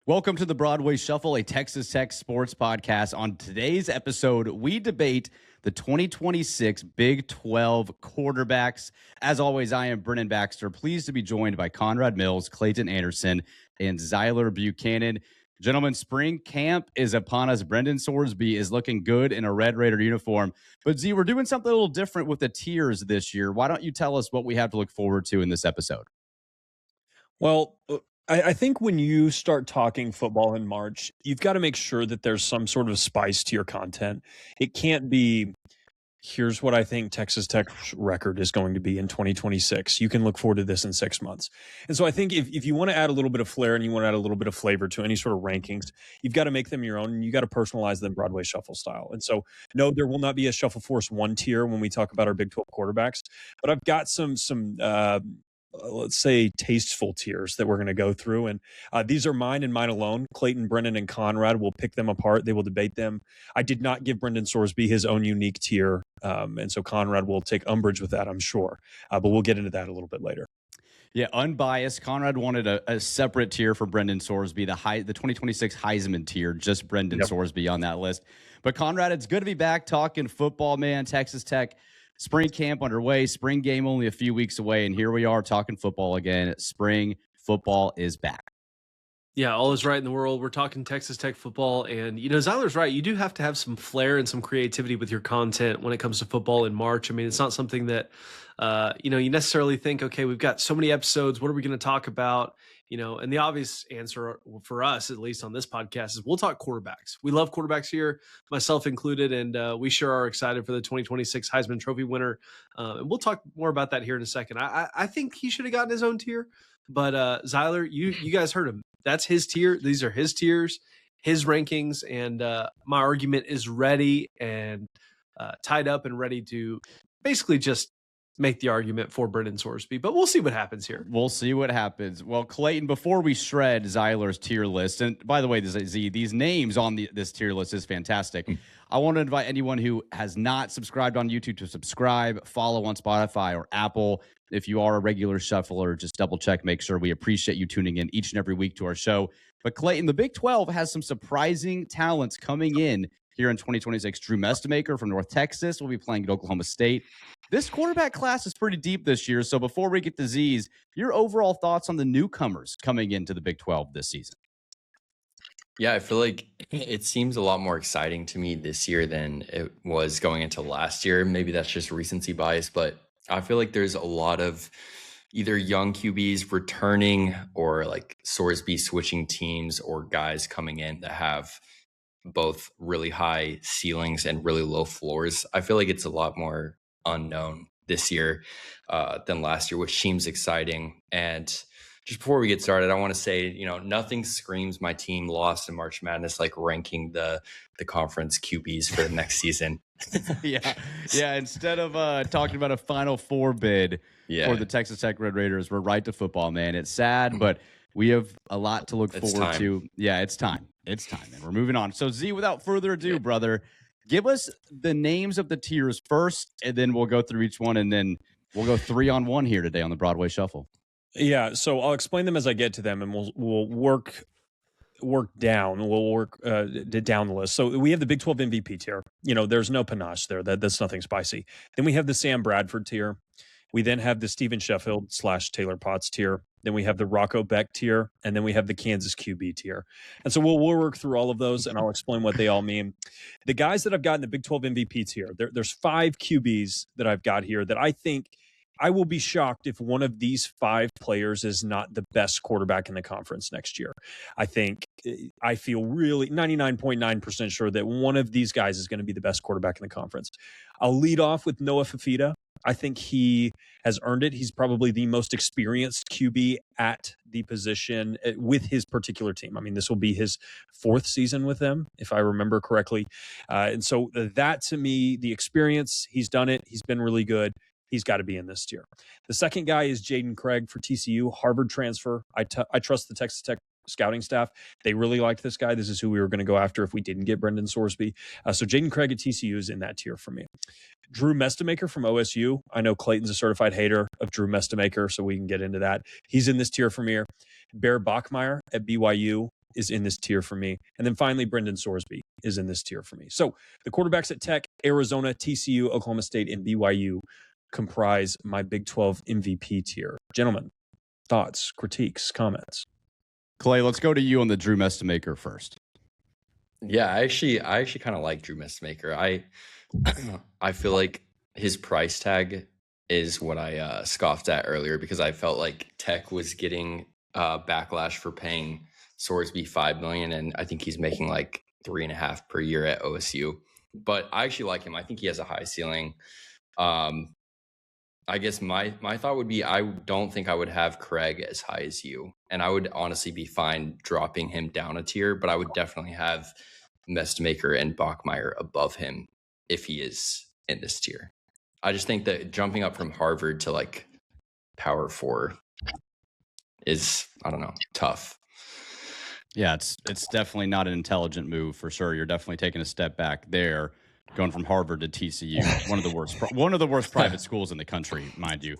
Welcome to the Broadway Shuffle, a Texas Tech sports podcast. On today's episode, we debate the 2026 Big 12 quarterbacks. As always, I am Brennan Baxter, pleased to be joined by Conrad Mills, Clayton Anderson, and Zyler Buchanan. Gentlemen, spring camp is upon us. Brendan Sorsby is looking good in a Red Raider uniform. But Z, we're doing something a little different with the tiers this year. Why don't you tell us what we have to look forward to in this episode? Well, I think when you start talking football in March, you've got to make sure that there's some sort of spice to your content. It can't be, here's what I think Texas Tech's record is going to be in 2026. You can look forward to this in 6 months. And so I think if you want to add a little bit of flair and you want to add a little bit of flavor to any sort of rankings, you've got to make them your own and you got to personalize them Broadway Shuffle style. And so, no, there will not be a Shuffle Force 1 tier when we talk about our Big 12 quarterbacks, but I've got some let's say tasteful tiers that we're going to go through. And these are mine and mine alone. Clayton, Brennan, and Conrad will pick them apart. They will debate them. I did not give Brendan Sorsby his own unique tier. And so Conrad will take umbrage with that, I'm sure. But we'll get into that a little bit later. Yeah, unbiased. Conrad wanted a separate tier for Brendan Sorsby, the 2026 Heisman tier, just Brendan Sorsby on that list. But Conrad, it's good to be back talking football, man. Texas Tech spring camp underway, spring game only a few weeks away, and here we are talking football again. Spring football is back. Yeah, all is right in the world. We're talking Texas Tech football, and, Zyler's right. You do have to have some flair and some creativity with your content when it comes to football in March. I mean, it's not something that, you necessarily think, okay, we've got so many episodes. What are we going to talk about? And the obvious answer for us, at least on this podcast, is we'll talk quarterbacks. We love quarterbacks here, myself included, and we sure are excited for the 2026 Heisman Trophy winner. And we'll talk more about that here in a second. I think he should have gotten his own tier, but Zyler, you guys heard him. That's his tier. These are his tiers, his rankings, and my argument is ready and tied up and ready to basically just make the argument for Brendan Sorsby, but we'll see what happens here. We'll see what happens. Well, Clayton, before we shred Zyler's tier list, and by the way, these names on this tier list is fantastic. I want to invite anyone who has not subscribed on YouTube to subscribe, follow on Spotify or Apple. If you are a regular shuffler, just double check, make sure. We appreciate you tuning in each and every week to our show. But Clayton, the Big 12 has some surprising talents coming in here in 2026. Drew Mestemaker from North Texas will be playing at Oklahoma State. This quarterback class is pretty deep this year. So before we get to Z's, your overall thoughts on the newcomers coming into the Big 12 this season? Yeah, I feel like it seems a lot more exciting to me this year than it was going into last year. Maybe that's just recency bias, but I feel like there's a lot of either young QBs returning or like Sorsby switching teams or guys coming in that have both really high ceilings and really low floors. I feel like it's a lot more unknown this year than last year, which seems exciting. And just before we get started, I want to say, nothing screams my team lost in March Madness like ranking the conference QBs for the next season. Yeah. Instead of talking about a Final Four bid for the Texas Tech Red Raiders, we're right to football, man. It's sad, but we have a lot to look forward to. Yeah, it's time. It's time, and we're moving on. So, Z, without further ado, brother, give us the names of the tiers first, and then we'll go through each one, and then we'll go 3-on-1 here today on the Broadway Shuffle. Yeah, so I'll explain them as I get to them, and we'll work down. We'll work down the list. So we have the Big 12 MVP tier. There's no panache there. That's nothing spicy. Then we have the Sam Bradford tier. We then have the Stephen Sheffield / Taylor Potts tier. Then we have the Rocco Beck tier, and then we have the Kansas QB tier. And so we'll work through all of those, and I'll explain what they all mean. The guys that I've got in the Big 12 MVP tier, there's 5 QBs that I've got here that I think I will be shocked if one of these 5 players is not the best quarterback in the conference next year. I feel really 99.9% sure that one of these guys is going to be the best quarterback in the conference. I'll lead off with Noah Fifita. I think he has earned it. He's probably the most experienced QB at the position with his particular team. I mean, this will be his 4th season with them, if I remember correctly. And so that, to me, the experience, he's done it. He's been really good. He's got to be in this tier. The second guy is Jaden Craig for TCU, Harvard transfer. I trust the Texas Tech scouting staff. They really liked this guy. This is who we were going to go after if we didn't get Brendan Sorsby. So Jaden Craig at TCU is in that tier for me. Drew Mestemaker from OSU. I know Clayton's a certified hater of Drew Mestemaker, so we can get into that. He's in this tier for me. Bear Bachmeier at BYU. is in this tier for me. And then finally, Brendan Sorsby is in this tier for me. So the quarterbacks at Tech, Arizona, TCU, Oklahoma State, and BYU comprise my Big 12 MVP tier. Gentlemen, thoughts, critiques, comments? Clay, let's go to you on the Drew Mestamaker first. Yeah, I actually kind of like Drew Mestamaker. I feel like his price tag is what I scoffed at earlier, because I felt like Tech was getting backlash for paying Sorsby $5 million, and I think he's making like 3.5 per year at OSU. But I actually like him. I think he has a high ceiling. I guess my thought would be, I don't think I would have Craig as high as you, and I would honestly be fine dropping him down a tier, but I would definitely have Mestamaker and Bachmeier above him if he is in this tier. I just think that jumping up from Harvard to like Power 4 is, I don't know, tough. Yeah, it's definitely not an intelligent move for sure. You're definitely taking a step back there, going from Harvard to TCU, one of the worst private schools in the country, mind you.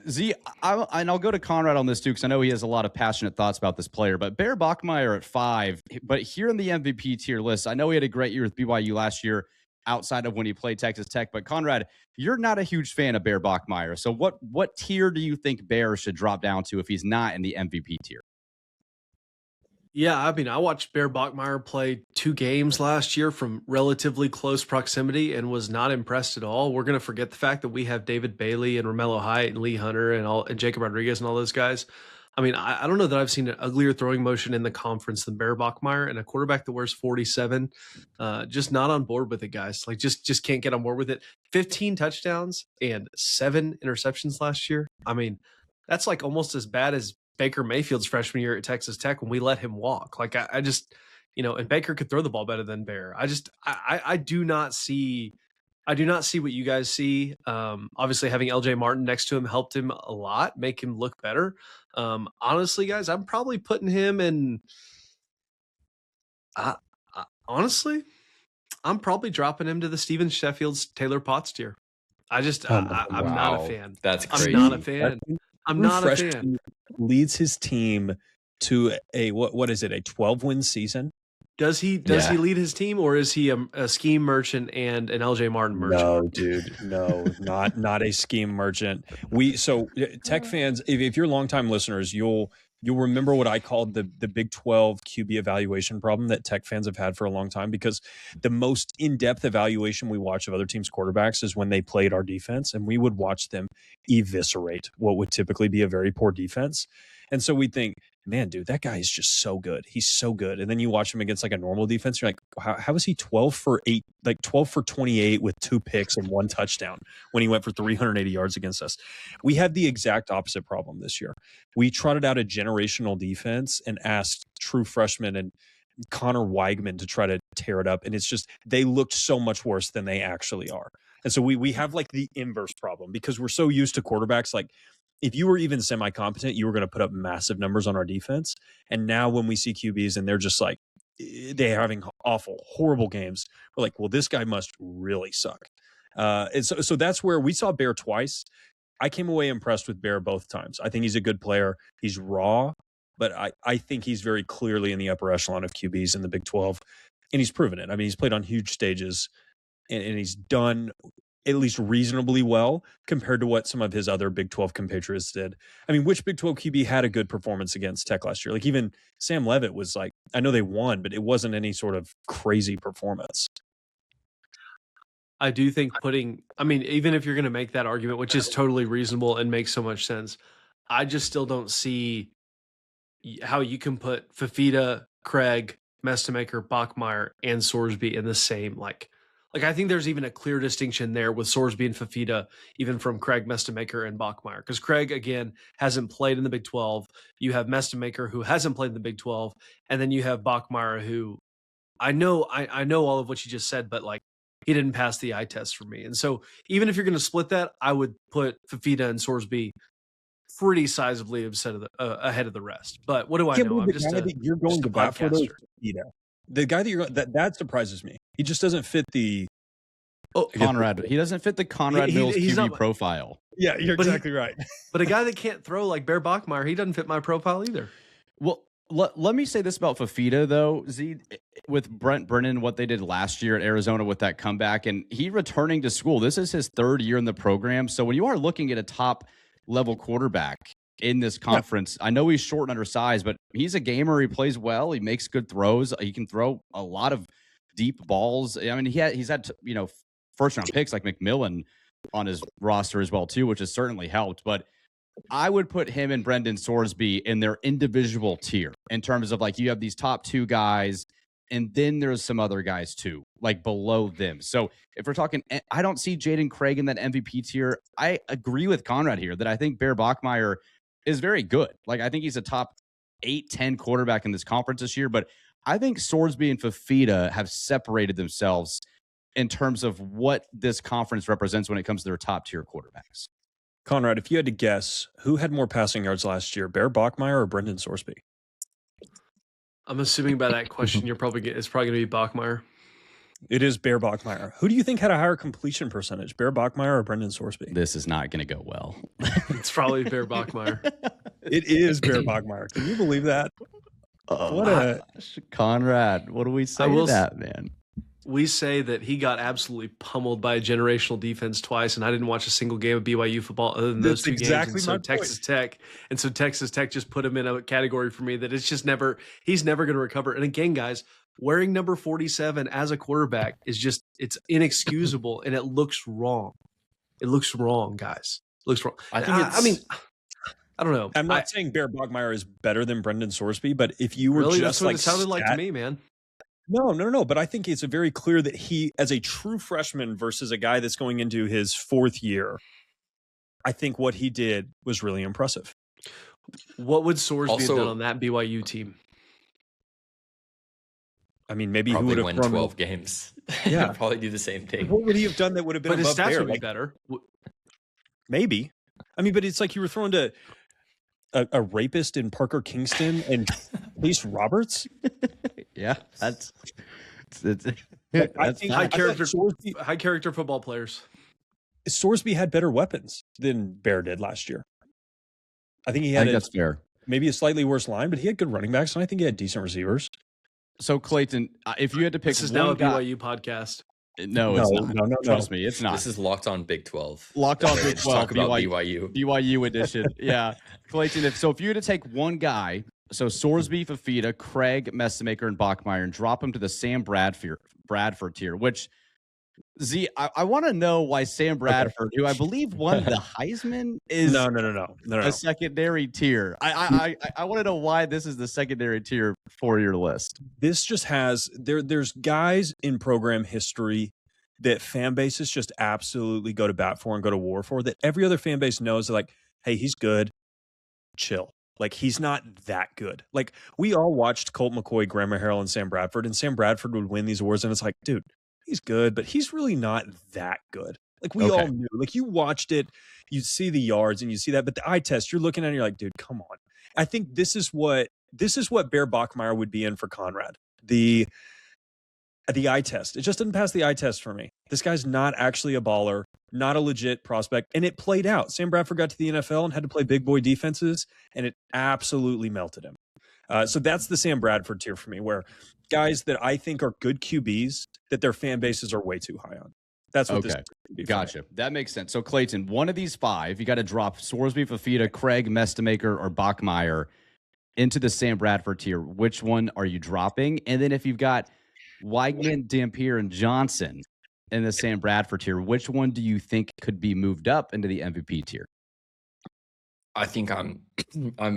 Z, I'll go to Conrad on this too, because I know he has a lot of passionate thoughts about this player. But Bear Bachmeier at 5, but here in the MVP tier list, I know he had a great year with BYU last year, outside of when he played Texas Tech. But Conrad, you're not a huge fan of Bear Bachmeier, so what tier do you think Bear should drop down to if he's not in the MVP tier? Yeah, I mean, I watched Bear Bachmeier play 2 games last year from relatively close proximity and was not impressed at all. We're going to forget the fact that we have David Bailey and Romello Height and Lee Hunter and Jacob Rodriguez and all those guys. I mean, I don't know that I've seen an uglier throwing motion in the conference than Bear Bachmeier, and a quarterback that wears 47. Just not on board with it, guys. Like, just can't get on board with it. 15 touchdowns and 7 interceptions last year. I mean, that's like almost as bad as Baker Mayfield's freshman year at Texas Tech when we let him walk. Like, I just, and Baker could throw the ball better than Bear. I do not see what you guys see. Obviously having LJ Martin next to him helped him a lot, make him look better. Honestly, guys, I'm probably putting him in, honestly, I'm probably dropping him to the Steven Sheffield's Taylor Potts tier. I'm not a fan. That's crazy. I'm not a fan. I'm not a fan. Leads his team to a what is it, a 12-win season? Does he lead his team, or is he a scheme merchant and an LJ Martin merchant? No, dude, no, not a scheme merchant. So Tech fans, if you're longtime listeners, you'll remember what I called the Big 12 QB evaluation problem that Tech fans have had for a long time, because the most in-depth evaluation we watch of other teams' quarterbacks is when they played our defense, and we would watch them eviscerate what would typically be a very poor defense. And so we think, man, dude, that guy is just so good. He's so good. And then you watch him against like a normal defense. You're like, how is he 12 for 28 with 2 picks and 1 touchdown when he went for 380 yards against us? We had the exact opposite problem this year. We trotted out a generational defense and asked true freshmen and Connor Weigman to try to tear it up. And it's just, they looked so much worse than they actually are. And so we have like the inverse problem, because we're so used to quarterbacks. Like, if you were even semi-competent, you were going to put up massive numbers on our defense. And now when we see QBs and they're just like, they're having awful, horrible games, we're like, well, this guy must really suck. And so that's where we saw Bear twice. I came away impressed with Bear both times. I think he's a good player. He's raw, but I think he's very clearly in the upper echelon of QBs in the Big 12. And he's proven it. I mean, he's played on huge stages and he's done at least reasonably well compared to what some of his other Big 12 compatriots did. I mean, which Big 12 QB had a good performance against Tech last year? Like, even Sam Leavitt was like, I know they won, but it wasn't any sort of crazy performance. I do think even if you're going to make that argument, which is totally reasonable and makes so much sense, I just still don't see how you can put Fafita, Craig, Mestamaker, Bachmeier, and Sorsby in the same, like I think there's even a clear distinction there with Sorsby and Fafita, even from Craig, Mestamaker, and Bachmeier. Because Craig, again, hasn't played in the Big 12. You have Mestamaker, who hasn't played in the Big 12. And then you have Bachmeier, who I know all of what you just said, but like, he didn't pass the eye test for me. And so even if you're going to split that, I would put Fafita and Sorsby pretty sizably ahead of the rest. But what do I know? I'm just you're going to bat for those. The guy that surprises me. He just doesn't fit the Conrad. He doesn't fit the Conrad Mills QB profile. Yeah, you're exactly right. But a guy that can't throw like Bear Bachmeier, he doesn't fit my profile either. Well, Let me say this about Fafita, though, Z, with Brennan, what they did last year at Arizona with that comeback, and he returning to school. This is his third year in the program. So when you are looking at a top level quarterback in this conference, I know he's short and undersized, but he's a gamer. He plays well. He makes good throws. He can throw a lot of deep balls. I mean, he's had, first round picks like McMillan on his roster as well, too, which has certainly helped. But I would put him and Brendan Sorsby in their individual tier in terms of like you have these top two guys, and then there's some other guys too, like below them. So if we're talking, I don't see Jaden Craig in that MVP tier. I agree with Conrad here that I think Bear Bachmeier is very good. Like I think he's a top 8-10 quarterback in this conference this year, but I think Sorsby and Fafita have separated themselves in terms of what this conference represents when it comes to their top tier quarterbacks. Conrad, if you had to guess, who had more passing yards last year, Bear Bachmeier or Brendan Sorsby? I'm assuming by that question, it's probably going to be Bachmeier. It is Bear Bachmeier. Who do you think had a higher completion percentage, Bear Bachmeier or Brendan Sorsby? This is not going to go well. It's probably Bear Bachmeier. It is Bear Bachmeier. Can you believe that? Conrad, what do we say to that, man? We say that he got absolutely pummeled by a generational defense twice, and I didn't watch a single game of BYU football other than those two games. And so Texas Tech just put him in a category for me that it's just he's never going to recover. And again, guys, wearing number 47 as a quarterback it's inexcusable, and it looks wrong. It looks wrong, guys. It looks wrong. I don't know. I'm not saying Bear Bachmeier is better than Brendan Sorsby, but if you were really, just that's what it sounded like to me, man. No. But I think it's very clear that he, as a true freshman versus a guy that's going into his fourth year, I think what he did was really impressive. What would Sorsby have done on that BYU team? I mean, maybe probably he would have won 12 games. Yeah, probably do the same thing. What would he have done that would have been but his above stats Bear? would be better. Maybe. I mean, but it's like you were throwing to a rapist in Parker Kingston and Chase Roberts. Yeah, that's high character football players. Sorsby had better weapons than Bear did last year. I think he had that's fair. Maybe a slightly worse line, but he had good running backs, and I think he had decent receivers. So Clayton, if you had to pick, this is now a BYU podcast. No, it's not. No. Trust me, it's not. This is Locked On Big 12. Locked On Big 12. Talk about BYU edition. Yeah, Clayton. If you had to take one guy, so Sorsby, Fafita, Craig, Messamaker, and Bachmeier, and drop him to the Sam Bradford tier, which Z, I want to know why Sam Bradford, who I believe won the Heisman, is no. a secondary tier. I want to know why this is the secondary tier for your list. This just has there's guys in program history that fan bases just absolutely go to bat for and go to war for, that every other fan base knows, like, hey, he's good, chill. Like, he's not that good. Like, we all watched Colt McCoy, Graham Harrell, and Sam Bradford would win these awards, and it's like, dude, he's good, but he's really not that good. Like, we all knew. Like, you watched it, you see the yards, and you see that, but the eye test, you're looking at it, you're like, dude, come on. I think this is what Bear Bachmeier would be in for Conrad. The eye test. It just didn't pass the eye test for me. This guy's not actually a baller, not a legit prospect, and it played out. Sam Bradford got to the NFL and had to play big boy defenses, and it absolutely melted him. So that's the Sam Bradford tier for me, where guys that I think are good QBs that their fan bases are way too high on. That's what this is. Gotcha. That makes sense. So, Clayton, one of these five, you got to drop Sorsby, Fafita, Craig, Mestamaker, or Bachmeier into the Sam Bradford tier. Which one are you dropping? And then if you've got Weigman, Dampier, and Johnson in the Sam Bradford tier, which one do you think could be moved up into the MVP tier? I think I'm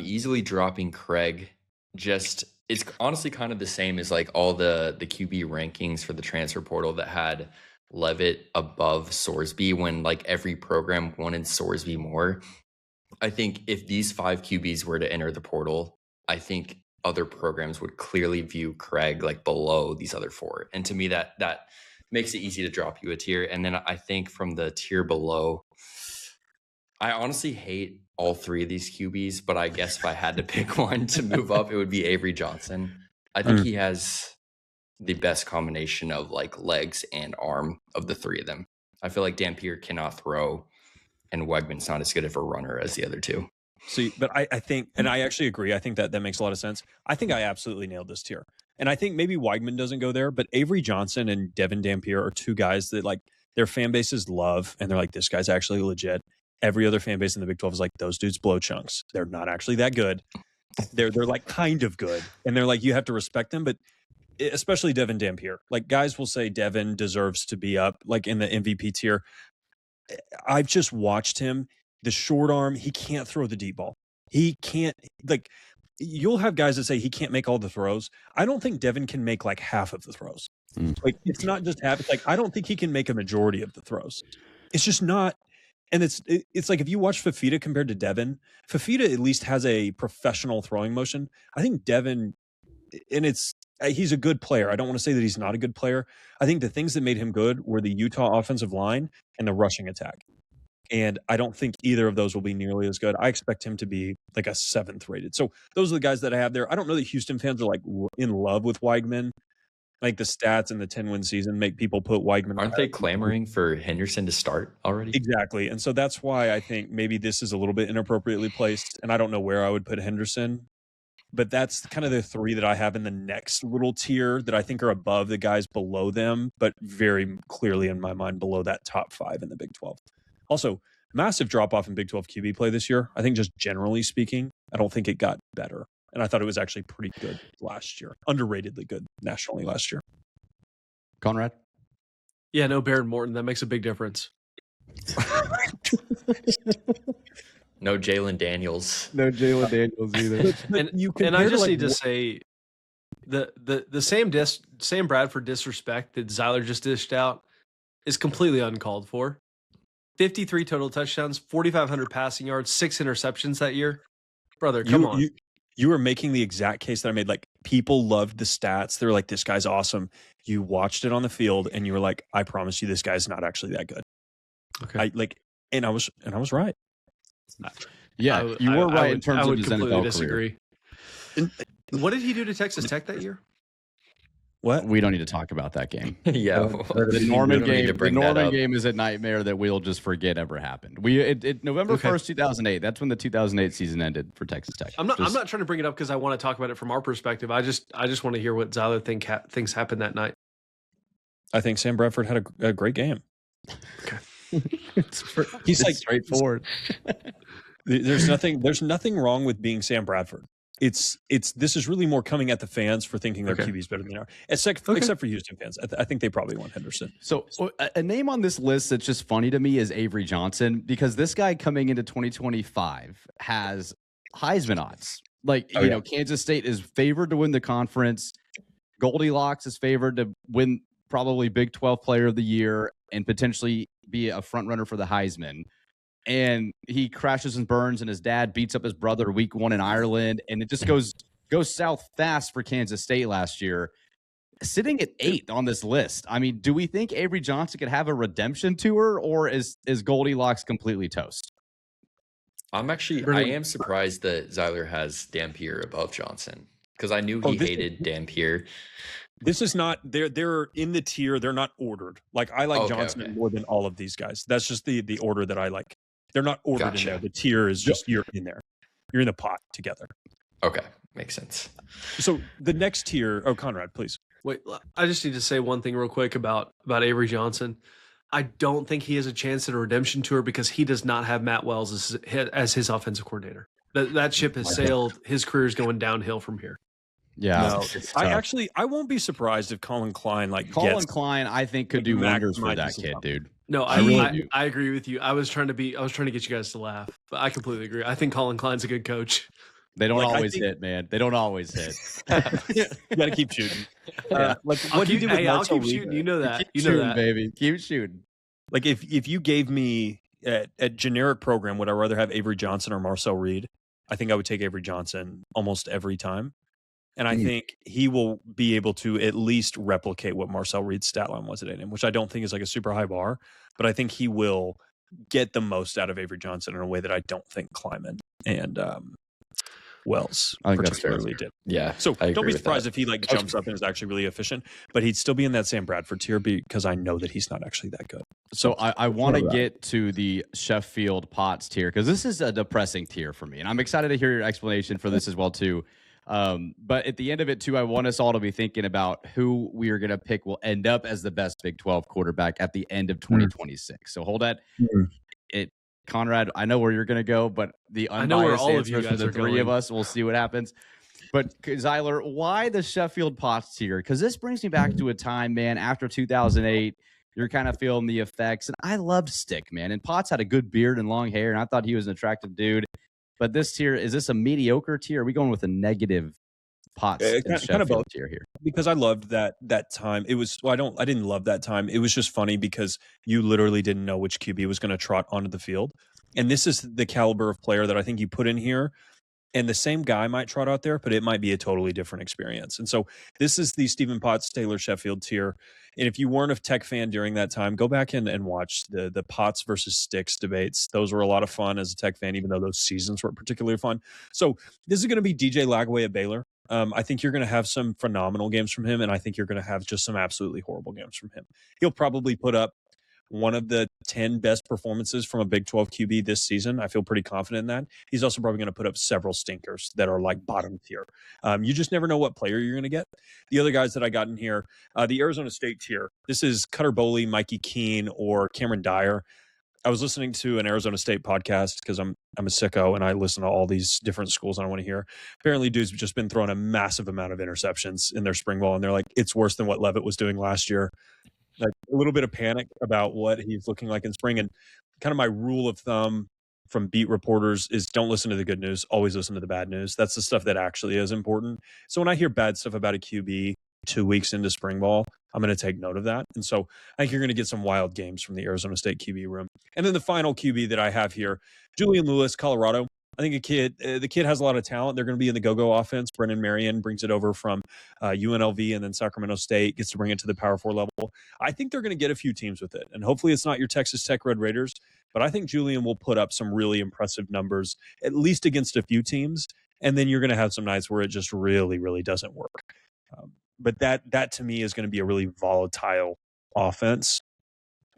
easily dropping Craig. Just, it's honestly kind of the same as like all the QB rankings for the transfer portal that had Levitt above Sorsby when like every program wanted Sorsby more. I think if these 5 QBs were to enter the portal, I think other programs would clearly view Craig like below these other 4. And to me, that makes it easy to drop you a tier. And then I think from the tier below, I honestly hate all 3 of these QBs, but I guess if I had to pick one to move up, it would be Avery Johnson. I think he has the best combination of like legs and arm of the 3 of them. I feel like Dampier cannot throw, and Wegman's not as good of a runner as the other 2. See, but I think, and I actually agree. I think that makes a lot of sense. I think I absolutely nailed this tier. And I think maybe Weigman doesn't go there, but Avery Johnson and Devin Dampier are two guys that like their fan bases love. And they're like, this guy's actually legit. Every other fan base in the Big 12 is like, those dudes blow chunks. They're not actually that good. They're like kind of good. And they're like, you have to respect them. But especially Devin Dampier, like guys will say Devin deserves to be up like in the MVP tier. I've just watched him. The short arm, he can't throw the deep ball. He can't, like, you'll have guys that say he can't make all the throws. I don't think Devin can make like half of the throws. Like, it's not just half. It's like, I don't think he can make a majority of the throws. It's just not. And it's like if you watch Fafita compared to Devin, Fafita at least has a professional throwing motion. I think Devin, and he's a good player. I don't want to say that he's not a good player. I think the things that made him good were the Utah offensive line and the rushing attack. And I don't think either of those will be nearly as good. I expect him to be like a 7th rated. So those are the guys that I have there. I don't know that Houston fans are like in love with Weigman. Like the stats in the 10-win season make people put Weigman. Aren't they clamoring for Henderson to start already? Exactly. And so that's why I think maybe this is a little bit inappropriately placed. And I don't know where I would put Henderson. But that's kind of the 3 that I have in the next little tier that I think are above the guys below them, but very clearly in my mind below that top 5 in the Big 12. Also, massive drop-off in Big 12 QB play this year. I think just generally speaking, I don't think it got better. And I thought it was actually pretty good last year. Underratedly good nationally last year. Conrad? Yeah, no Baron Morton. That makes a big difference. No Jalen Daniels. No Jalen Daniels either. And I just need to say the Sam Bradford disrespect that Zeiler just dished out is completely uncalled for. 53 total touchdowns, 4,500 passing yards, 6 interceptions that year. Brother, come on. You were making the exact case that I made. Like, people loved the stats. They were like, this guy's awesome. You watched it on the field and you were like, I promise you this guy's not actually that good. Okay. And I was right. Yeah, you were right in terms of his NFL disagree. career. What did he do to Texas Tech that year? What? We don't need to talk about that game. Yeah. The Norman game is a nightmare that we'll just forget ever happened. November 1st, 2008. That's when the 2008 season ended for Texas Tech. I'm not trying to bring it up because I want to talk about it from our perspective. I just want to hear what Zeiler thinks happened that night. I think Sam Bradford had a great game. Okay. He's like straightforward. There's nothing wrong with being Sam Bradford. This is really more coming at the fans for thinking their QB's better than they are. Except for Houston fans. I think they probably want Henderson. So a name on this list that's just funny to me is Avery Johnson, because this guy coming into 2025 has Heisman odds. Kansas State is favored to win the conference. Goldilocks is favored to win probably Big 12 Player of the Year and potentially be a front runner for the Heisman. And he crashes and burns, and his dad beats up his brother week 1 in Ireland, and it just goes south fast for Kansas State last year. Sitting at 8th on this list. I mean, do we think Avery Johnson could have a redemption tour, or is Goldilocks completely toast? I am surprised that Zeiler has Dampier above Johnson, because I knew he hated Dampier. This is not they're in the tier. They're not ordered. Like, I like Johnson more than all of these guys. That's just the order that I like. They're not ordered in there. The tier is just you're in there. You're in the pot together. Okay, makes sense. So the next tier. Oh, Conrad, please. Wait, I just need to say one thing real quick about Avery Johnson. I don't think he has a chance at a redemption tour because he does not have Matt Wells as his offensive coordinator. That ship has sailed. His career is going downhill from here. Yeah, no, I won't be surprised if Colin Klein Klein, I think, could do wonders for that kid, dude. No, I agree with you. I was trying to get you guys to laugh, but I completely agree. I think Colin Klein's a good coach. They don't always hit, man. They don't always hit. You got to keep shooting. I'll keep shooting. You know that. Keep shooting, baby. Keep shooting. Like, if you gave me a generic program, would I rather have Avery Johnson or Marcel Reed? I think I would take Avery Johnson almost every time. And I think he will be able to at least replicate what Marcel Reed's stat line was at A&M, which I don't think is like a super high bar, but I think he will get the most out of Avery Johnson in a way that I don't think Kleiman and Wells particularly did. Yeah. So don't be surprised if he jumps up and is actually really efficient, but he'd still be in that Sam Bradford tier because I know that he's not actually that good. So I want to get to the Sheffield Potts tier because this is a depressing tier for me, and I'm excited to hear your explanation for this as well too. But at the end of it too, I want us all to be thinking about who we are going to pick will end up as the best Big 12 quarterback at the end of 2026. So hold that. Conrad, I know where you're going to go, but the I know where unbiased all of you answers guys from are the three going. of us, we'll see what happens. But Zyler, why the Sheffield Potts tier? Because this brings me back to a time, man, after 2008. You're kind of feeling the effects. And I loved Stick, man. And Potts had a good beard and long hair, and I thought he was an attractive dude. But this tier, is this a mediocre tier? Are we going with a negative Potts and Sheffield both. tier here? Because I loved that time. It was I didn't love that time. It was just funny because you literally didn't know which QB was going to trot onto the field. And this is the caliber of player that I think you put in here. And the same guy might trot out there, but it might be a totally different experience. And so this is the Stephen Potts, Taylor Sheffield tier. And if you weren't a Tech fan during that time, go back and watch the Potts versus Sticks debates. Those were a lot of fun as a Tech fan, even though those seasons weren't particularly fun. So this is going to be DJ Lagway at Baylor. I think you're going to have some phenomenal games from him, and I think you're going to have just some absolutely horrible games from him. He'll probably put up one of the 10 best performances from a Big 12 QB this season. I feel pretty confident in that. He's also probably going to put up several stinkers that are like bottom tier. You just never know what player you're going to get. The other guys that I got in here, the Arizona State tier, this is Cutter Boley, Mikey Keene, or Cameron Dyer. I was listening to an Arizona State podcast because I'm a sicko and I listen to all these different schools I want to hear. Apparently, dudes have just been throwing a massive amount of interceptions in their spring ball, and they're like, it's worse than what Levitt was doing last year. Like a little bit of panic about what he's looking like in spring. And kind of my rule of thumb from beat reporters is don't listen to the good news, always listen to the bad news. That's the stuff that actually is important. So when I hear bad stuff about a QB 2 weeks into spring ball, I'm going to take note of that. And so I think you're going to get some wild games from the Arizona State QB room. And then the final QB that I have here, Julian Lewis, Colorado. I think the kid has a lot of talent. They're going to be in the go-go offense. Brendan Marion brings it over from UNLV and then Sacramento State, gets to bring it to the Power 4 level. I think they're going to get a few teams with it. And hopefully it's not your Texas Tech Red Raiders, but I think Julian will put up some really impressive numbers, at least against a few teams. And then you're going to have some nights where it just really, really doesn't work. But that to me is going to be a really volatile offense,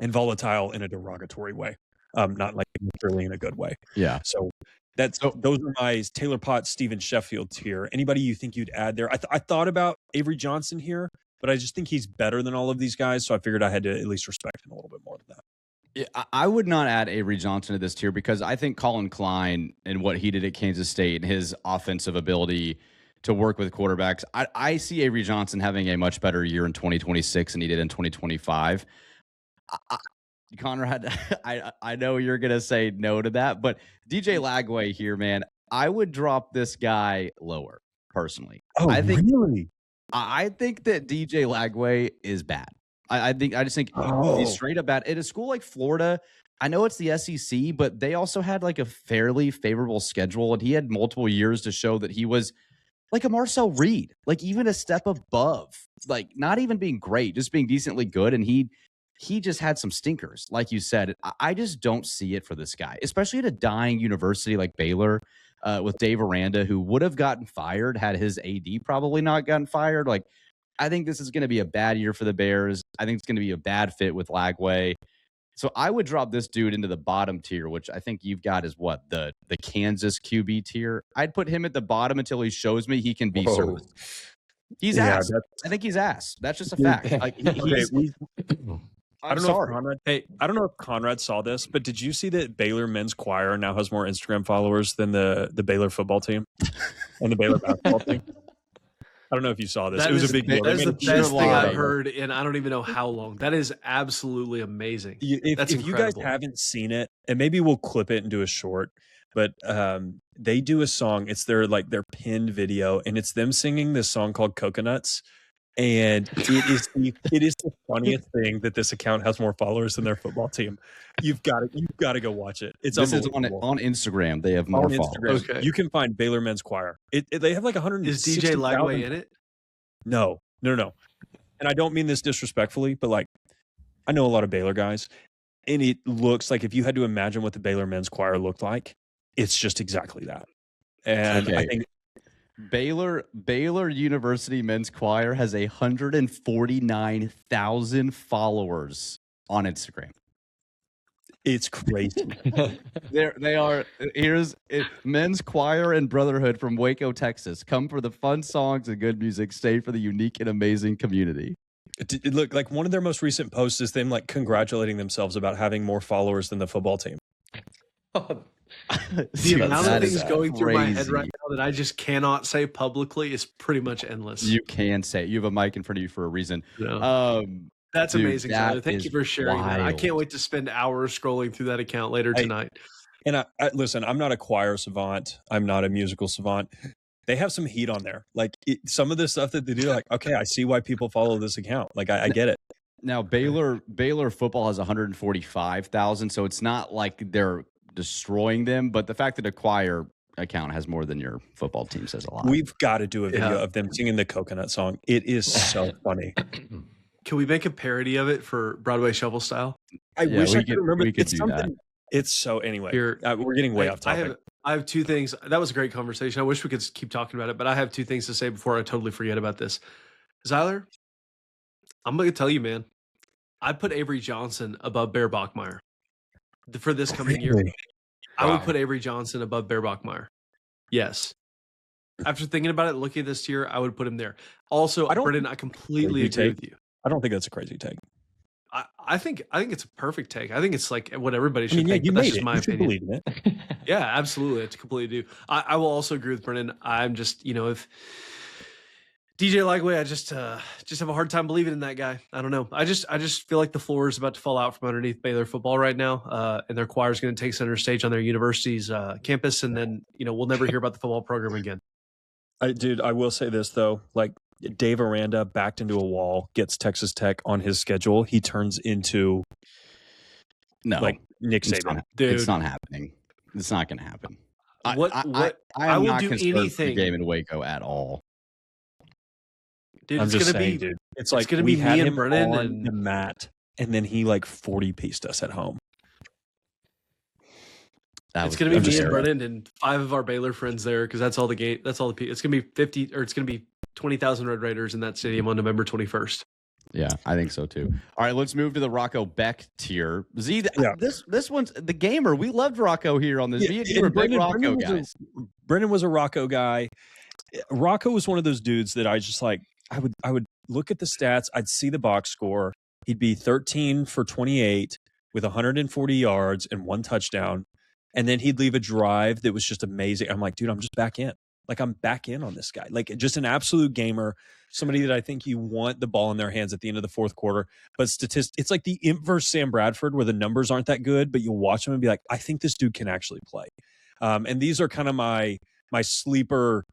and volatile in a derogatory way, not like necessarily in a good way. Yeah. So those are my Taylor Potts, Stephen Sheffield tier. Anybody you think you'd add there? I thought about Avery Johnson here, but I just think he's better than all of these guys, so I figured I had to at least respect him a little bit more than that. Yeah, I would not add Avery Johnson to this tier because I think Colin Klein and what he did at Kansas State and his offensive ability to work with quarterbacks, I see Avery Johnson having a much better year in 2026 than he did in 2025. Conrad, I know you're going to say no to that, but DJ Lagway here, man, I would drop this guy lower, personally. Oh, really? I think that DJ Lagway is bad. I just think he's straight up bad. At a school like Florida, I know it's the SEC, but they also had like a fairly favorable schedule, and he had multiple years to show that he was like a Marcel Reed, like even a step above, like not even being great, just being decently good. And he just had some stinkers, like you said. I just don't see it for this guy, especially at a dying university like Baylor with Dave Aranda, who would have gotten fired had his AD probably not gotten fired. Like, I think this is going to be a bad year for the Bears. I think it's going to be a bad fit with Lagway. So I would drop this dude into the bottom tier, which I think you've got is what, the Kansas QB tier. I'd put him at the bottom until he shows me he can be serviceable. He's ass. I think he's ass. That's just a fact. Like, I don't know if Conrad saw this, but did you see that Baylor men's choir now has more Instagram followers than the Baylor football team and the Baylor basketball team? I don't know if you saw this. It was a big deal. That's the best thing I've heard in I don't even know how long. That is absolutely amazing. If you guys haven't seen it, and maybe we'll clip it and do a short, but they do a song. It's their pinned video, and it's them singing this song called Coconuts. And it is the funniest thing that this account has more followers than their football team. You've got to go watch it. This is on Instagram. They have more followers. Okay. You can find Baylor men's choir. They have like 100. Is DJ Lagway in it? No. And I don't mean this disrespectfully, but like I know a lot of Baylor guys, and it looks like if you had to imagine what the Baylor men's choir looked like, it's just exactly that. And I think Baylor University men's choir has 149,000 followers on Instagram. It's crazy. They are. Here's men's choir and brotherhood from Waco, Texas. Come for the fun songs and good music. Stay for the unique and amazing community. It looked like one of their most recent posts is them like congratulating themselves about having more followers than the football team. The amount of things going through my head crazy. right now that I just cannot say publicly is pretty much endless. You can say it. You have a mic in front of you for a reason. No. That's dude, amazing, that Tyler. Thank you for sharing that. I wild. can't wait to spend hours scrolling through that account later tonight. And I listen, I'm not a choir savant. I'm not a musical savant. They have some heat on there. Like some of the stuff that they do, like, okay, I see why people follow this account. Like I get it. Now Baylor football has 145,000, so it's not like they're destroying them. But the fact that a choir account has more than your football team says a lot. We've got to do a video of them singing the coconut song. It is so funny. Can we make a parody of it for Broadway Shuffle Style? I wish I could remember. We could It's do something. that. It's so anyway. Here, We're getting way off topic. I have two things. That was a great conversation. I wish we could keep talking about it, but I have two things to say before I totally forget about this. Zyler, I'm going to tell you, man, I'd put Avery Johnson above Bear Bachmeier for this coming year. I would put Avery Johnson above Bear Bachmeier. Yes. After thinking about it, looking at this tier, I would put him there. Also, Brendan, I completely agree with you. I don't think that's a crazy take. I think it's a perfect take. I think it's like what everybody should think. You But that's made just it. my You should opinion. believe in it. Yeah, absolutely. I completely do. I will also agree with Brendan. I'm just, if DJ Lightweight, I just have a hard time believing in that guy. I don't know. I just feel like the floor is about to fall out from underneath Baylor football right now, and their choir is going to take center stage on their university's campus, and then we'll never hear about the football program again. I will say this though, like Dave Aranda backed into a wall, gets Texas Tech on his schedule. He turns into like Nick Saban. It's not happening. It's not going to happen. I will not do concerned for anything. the game in Waco at all. Dude, I'm it's just going to saying, be dude. It's like gonna we be had me and him Brennan on and the mat, and then he like 40-pieced us at home. It's going to be me and Brennan and 5 of our Baylor friends there because that's all the game. That's all the people. It's going to be 50 or it's going to be 20,000 Red Raiders in that stadium on November 21st. Yeah, I think so too. All right, let's move to the Rocco Beck tier. This one's the gamer. We loved Rocco here on this. You were big Rocco guys. Brendan was a Rocco guy. Rocco was one of those dudes that I just like. I would look at the stats. I'd see the box score. He'd be 13 for 28 with 140 yards and 1 touchdown. And then he'd leave a drive that was just amazing. I'm like, dude, I'm just back in. Like, I'm back in on this guy. Like, just an absolute gamer. Somebody that I think you want the ball in their hands at the end of the fourth quarter. But it's like the inverse Sam Bradford where the numbers aren't that good, but you'll watch him and be like, I think this dude can actually play. And these are kind of my sleeper,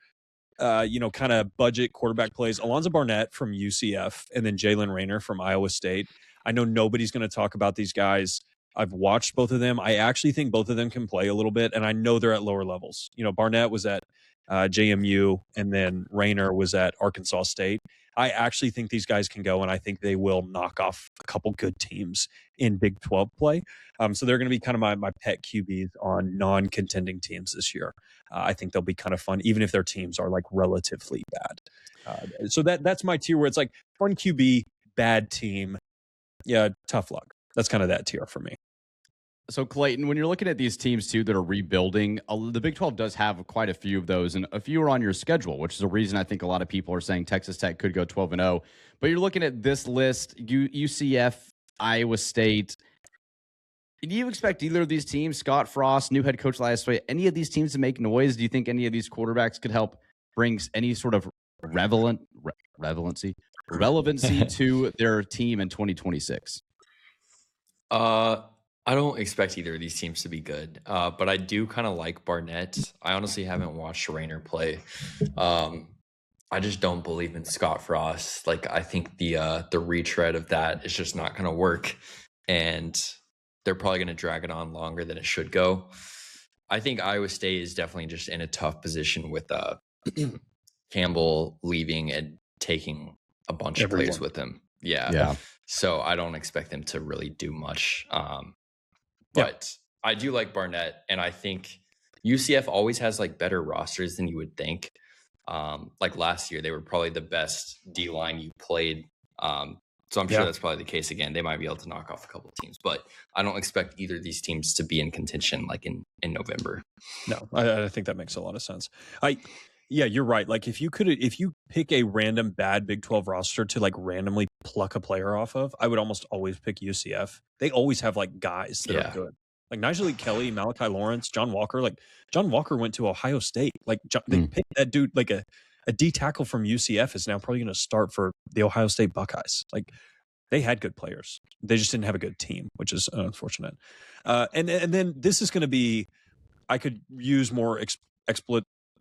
kind of budget quarterback plays. Alonzo Barnett from UCF and then Jalen Rayner from Iowa State. I know nobody's going to talk about these guys. I've watched both of them. I actually think both of them can play a little bit, and I know they're at lower levels. Barnett was at JMU, and then Rayner was at Arkansas State. I actually think these guys can go, and I think they will knock off a couple good teams in Big 12 play. So they're going to be kind of my pet QBs on non-contending teams this year. I think they'll be kind of fun, even if their teams are like relatively bad. So that's my tier where it's like fun QB, bad team. Yeah, tough luck. That's kind of that tier for me. So, Clayton, when you're looking at these teams, too, that are rebuilding, the Big 12 does have quite a few of those, and a few are on your schedule, which is a reason I think a lot of people are saying Texas Tech could go 12-0. But you're looking at this list, UCF, Iowa State. Do you expect either of these teams, Scott Frost, new head coach last week, any of these teams to make noise? Do you think any of these quarterbacks could help bring any sort of relevancy to their team in 2026? I don't expect either of these teams to be good, but I do kind of like Barnett. I honestly haven't watched Rayner play. I just don't believe in Scott Frost. Like, I think the retread of that is just not going to work, and they're probably going to drag it on longer than it should go. I think Iowa State is definitely just in a tough position with Campbell leaving and taking a bunch of players with him. Yeah. So I don't expect them to really do much. But I do like Barnett, and I think UCF always has like better rosters than you would think. Like last year, they were probably the best D-line you played So I'm sure that's probably the case again. They might be able to knock off a couple of teams, but I don't expect either of these teams to be in contention like in November. No, I think that makes a lot of sense. Yeah, you're right. Like if you pick a random bad Big 12 roster to like randomly pluck a player off of, I would almost always pick UCF. They always have like guys that are good. Like Nigel Kelly, Malachi Lawrence, John Walker. Like John Walker went to Ohio State. Like they picked that dude. Like a D tackle from UCF is now probably going to start for the Ohio State Buckeyes. Like they had good players. They just didn't have a good team, which is unfortunate. And then this is going to be. I could use more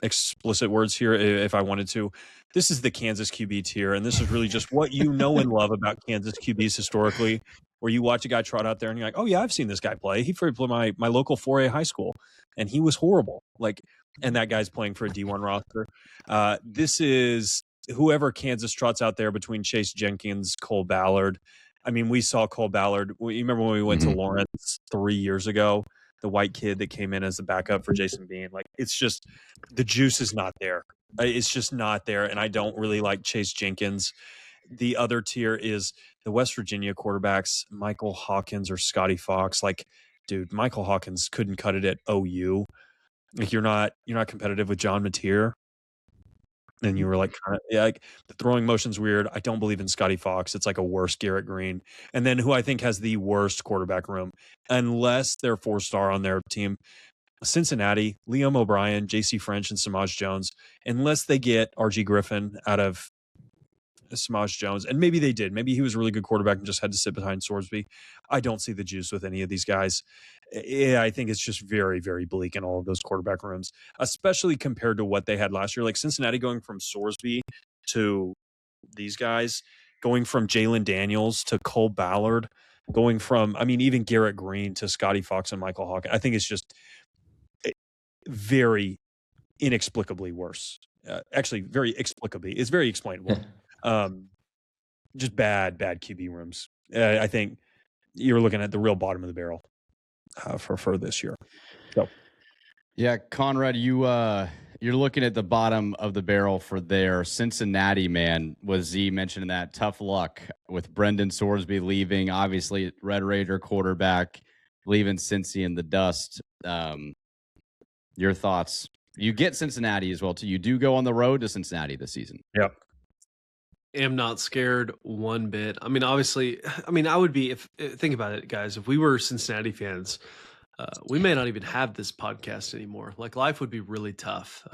explicit words here if I wanted to. This is the Kansas QB tier, and this is really just what you know and love about Kansas QBs historically, where you watch a guy trot out there and you're like, oh yeah, I've seen this guy play. He played my local 4A high school, and he was horrible. Like, and that guy's playing for a D1 roster. This is whoever Kansas trots out there between Chase Jenkins, Cole Ballard. I mean, we saw Cole Ballard. You remember when we went to Lawrence 3 years ago? The white kid that came in as the backup for Jason Bean. Like, it's just the juice is not there. It's just not there. And I don't really like Chase Jenkins. The other tier is the West Virginia quarterbacks, Michael Hawkins or Scotty Fox. Like, dude, Michael Hawkins couldn't cut it at OU. Like, you're not competitive with John Mateer. And you were like, like the throwing motion's weird. I don't believe in Scotty Fox. It's like a worse Garrett Green. And then who I think has the worst quarterback room, unless they're 4-star on their team, Cincinnati, Liam O'Brien, J.C. French, and Samaj Jones, unless they get R.G. Griffin out of Samaj Jones. And maybe they did. Maybe he was a really good quarterback and just had to sit behind Sorsby. I don't see the juice with any of these guys. I think it's just very, very bleak in all of those quarterback rooms, especially compared to what they had last year. Like Cincinnati going from Sorsby to these guys, going from Jalen Daniels to Cole Ballard, going from, I mean, even Garrett Green to Scotty Fox and Michael Hawkins. I think it's just very inexplicably worse. Actually, very explicably. It's very explainable. Just bad QB rooms. I think you're looking at the real bottom of the barrel for this year. So, yeah, Conrad, you're looking at the bottom of the barrel for their Cincinnati, man. Was Z mentioning that tough luck with Brendan Sorsby leaving? Obviously, Red Raider quarterback leaving Cincy in the dust. Your thoughts? You get Cincinnati as well too. You do go on the road to Cincinnati this season. Yep. Am not scared one bit. I mean, obviously, I would be, if think about it, guys, if we were Cincinnati fans, we may not even have this podcast anymore. Like, life would be really tough,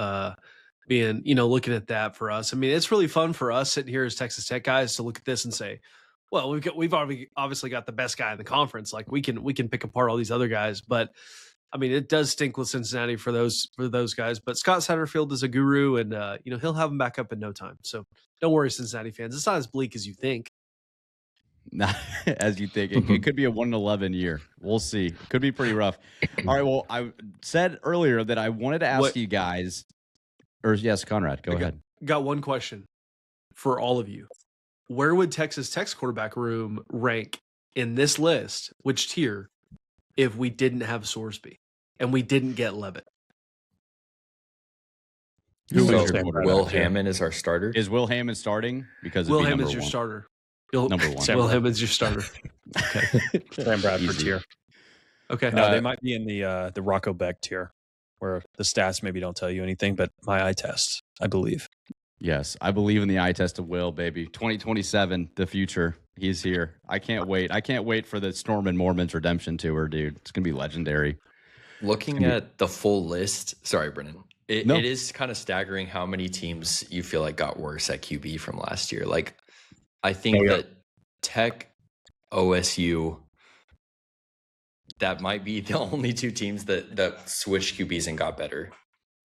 being, looking at that for us. I mean, it's really fun for us sitting here as Texas Tech guys to look at this and say, well, we've already obviously got the best guy in the conference. Like, we can pick apart all these other guys, but I mean, it does stink with Cincinnati for those guys. But Scott Satterfield is a guru, and he'll have them back up in no time. So don't worry, Cincinnati fans. It's not as bleak as you think. Not as you think. It could be a 1-11 year. We'll see. It could be pretty rough. All right. Well, I said earlier that I wanted to ask you guys. Or yes, Conrad, go ahead. Got one question for all of you. Where would Texas Tech's quarterback room rank in this list? Which tier? If we didn't have Sorsby and we didn't get Levitt? Will Hammond is our starter. Is Will Hammond starting? Because Will Hammond's your starter. Number one. Will Hammond's your starter. Okay. Sam Bradford tier. Okay. No, they might be in the Rocco Beck tier, where the stats maybe don't tell you anything, but my eye test, I believe. Yes, I believe in the eye test of Will, baby. 2027, the future. He's here. I can't wait. I can't wait for the Storm and Mormon's redemption tour, dude. It's going to be legendary. Looking at the full list, sorry, Brendan, it is kind of staggering how many teams you feel like got worse at QB from last year. Like, I think that Tech, OSU, that might be the only two teams that switched QBs and got better.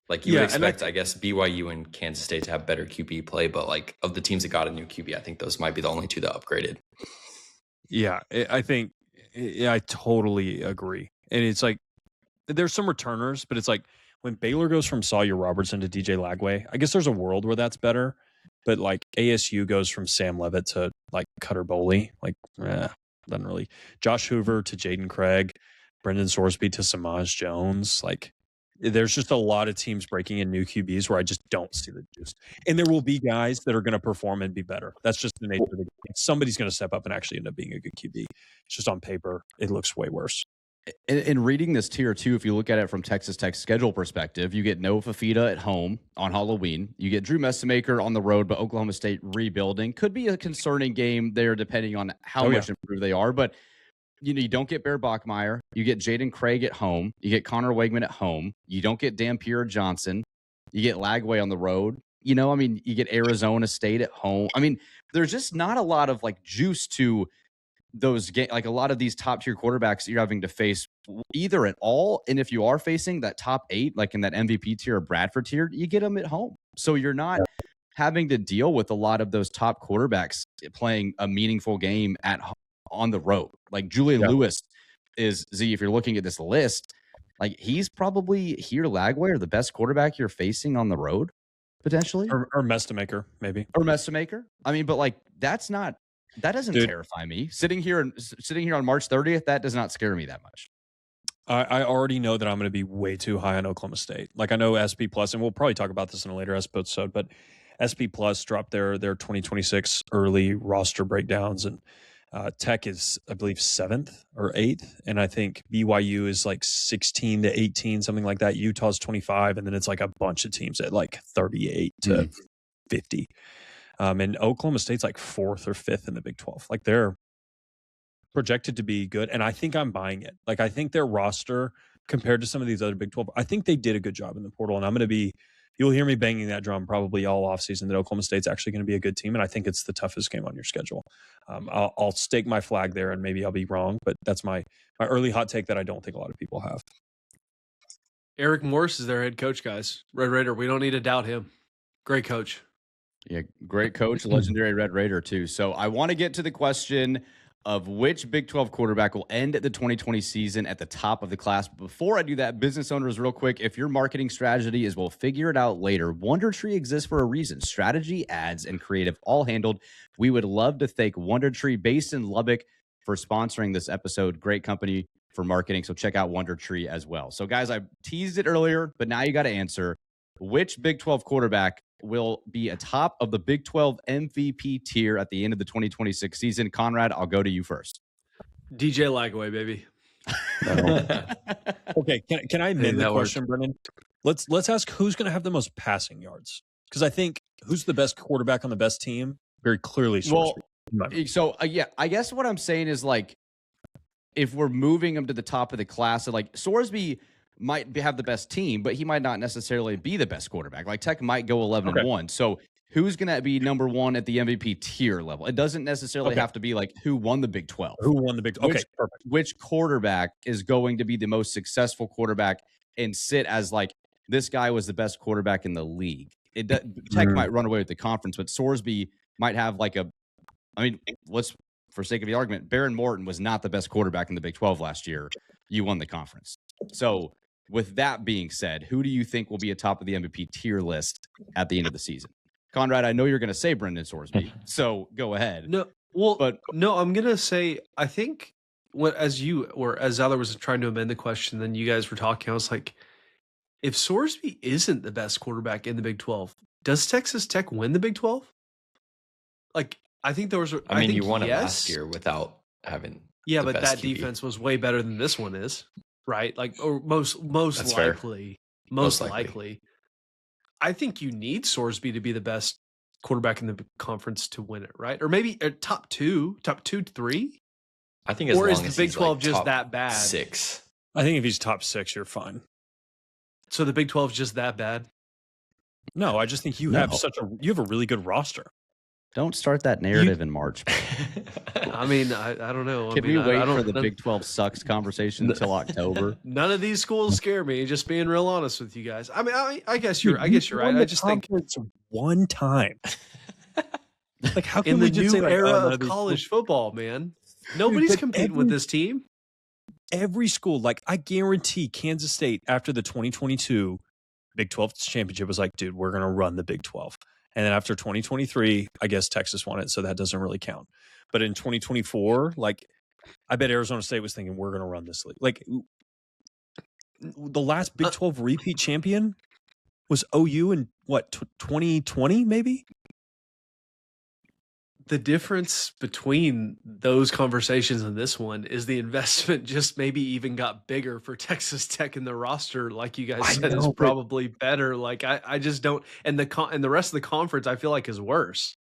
Like, you would expect, I guess, BYU and Kansas State to have better QB play, but like, of the teams that got a new QB, I think those might be the only two that upgraded. Yeah, I think I totally agree. And it's like, there's some returners, but it's like when Baylor goes from Sawyer Robertson to DJ Lagway, I guess there's a world where that's better. But like ASU goes from Sam Levitt to like Cutter Boley, like doesn't really. Josh Hoover to Jaden Craig, Brendan Sorsby to Samaj Jones, like There's just a lot of teams breaking in new QBs where I just don't see the juice. And there will be guys that are going to perform and be better. That's just the nature of the game. Somebody's going to step up and actually end up being a good QB. It's just on paper, it looks way worse. In reading this tier 2, if you look at it from Texas Tech's schedule perspective, you get Noah Fafita at home on Halloween. You get Drew Messamaker on the road, but Oklahoma State rebuilding. Could be a concerning game there depending on how much improved they are. But you don't get Bear Bachmeier. You get Jaden Craig at home. You get Connor Wegman at home. You don't get Dampier Johnson. You get Lagway on the road. You get Arizona State at home. There's just not a lot of juice to those games. A lot of these top tier quarterbacks that you're having to face either at all. And if you are facing that top 8, like in that MVP tier or Bradford tier, you get them at home. So you're not having to deal with a lot of those top quarterbacks playing a meaningful game on the road. Like Julian Lewis is, if you're looking at this list, he's probably Lagway or the best quarterback you're facing on the road, potentially. Or Mestamaker, maybe. Or Mestamaker. But that doesn't terrify me. Sitting here on March 30th, that does not scare me that much. I already know that I'm going to be way too high on Oklahoma State. I know SP Plus, and we'll probably talk about this in a later episode, but SP Plus dropped their 2026 early roster breakdowns, and Tech is, I believe, 7th or 8th, and I think BYU is 16 to 18, something like that. Utah's 25, and then it's a bunch of teams at 38 to 50. And Oklahoma State's 4th or 5th in the Big 12. They're projected to be good, and I think I'm buying it. I think their roster compared to some of these other Big 12, I think they did a good job in the portal, and I'm going to be. You'll hear me banging that drum probably all offseason that Oklahoma State's actually going to be a good team, and I think it's the toughest game on your schedule. I'll stake my flag there, and maybe I'll be wrong, but that's my early hot take that I don't think a lot of people have. Eric Morris is their head coach, guys. Red Raider, we don't need to doubt him. Great coach. Yeah, great coach, legendary Red Raider too. So I want to get to the question of which Big 12 quarterback will end the 2020 season at the top of the class. But before I do that, business owners, real quick, if your marketing strategy is we'll figure it out later, Wonder Tree exists for a reason. Strategy, ads, and creative all handled. We would love to thank Wonder Tree based in Lubbock for sponsoring this episode. Great company for marketing. So check out Wonder Tree as well. So guys, I teased it earlier, but now you got to answer. Which Big 12 quarterback will be atop of the Big 12 MVP tier at the end of the 2026 season? Conrad, I'll go to you first. DJ Lagway, baby. Okay, can I amend the question, Brendan? Let's ask who's going to have the most passing yards, because I think who's the best quarterback on the best team very clearly. I guess what I'm saying is if we're moving him to the top of the class, so Sorsby might have the best team, but he might not necessarily be the best quarterback. Tech might go 11-1. So who's going to be number 1 at the MVP tier level? It doesn't necessarily have to be who won the Big 12. Who won the Big 12? Okay, perfect. Which quarterback is going to be the most successful quarterback and sit as this guy was the best quarterback in the league? Tech might run away with the conference, but Sorsby might have let's, for sake of the argument, Baron Morton was not the best quarterback in the Big 12 last year. You won the conference. So with that being said, who do you think will be atop of the MVP tier list at the end of the season? Conrad, I know you're going to say Brendan Sorsby, so go ahead. I'm going to say, I think as Zyler was trying to amend the question, then you guys were talking, I was like, if Sorsby isn't the best quarterback in the Big 12, does Texas Tech win the Big 12? I think there was. I mean, you won it last year without having. Yeah, but that QB. defense was way better than this one is, right? Or most likely. Most likely. I think you need Sorsby to be the best quarterback in the conference to win it, right? Or maybe top 2, 3. I think, or is the Big 12 just that bad? 6. I think if he's top 6, you're fine. So the Big 12 is just that bad? No, I just think you have a really good roster. Don't start that narrative in March. I mean, I don't know. Can we wait for the Big 12 sucks conversation until October? None of these schools scare me. Just being real honest with you guys. I mean, I guess you're right. I just think one time. How can in we the just new say, era of college football, man? Nobody's competing with this team. Every school, I guarantee Kansas State after the 2022 Big 12 championship was like, dude, we're going to run the Big 12. And then after 2023, I guess Texas won it, so that doesn't really count. But in 2024, I bet Arizona State was thinking, we're going to run this league. The last Big 12 repeat champion was OU in what, 2020 maybe? The difference between those conversations and this one is the investment just maybe even got bigger for Texas Tech, and the roster, like you guys said, is probably better. Like I just don't, and the rest of the conference I feel like is worse.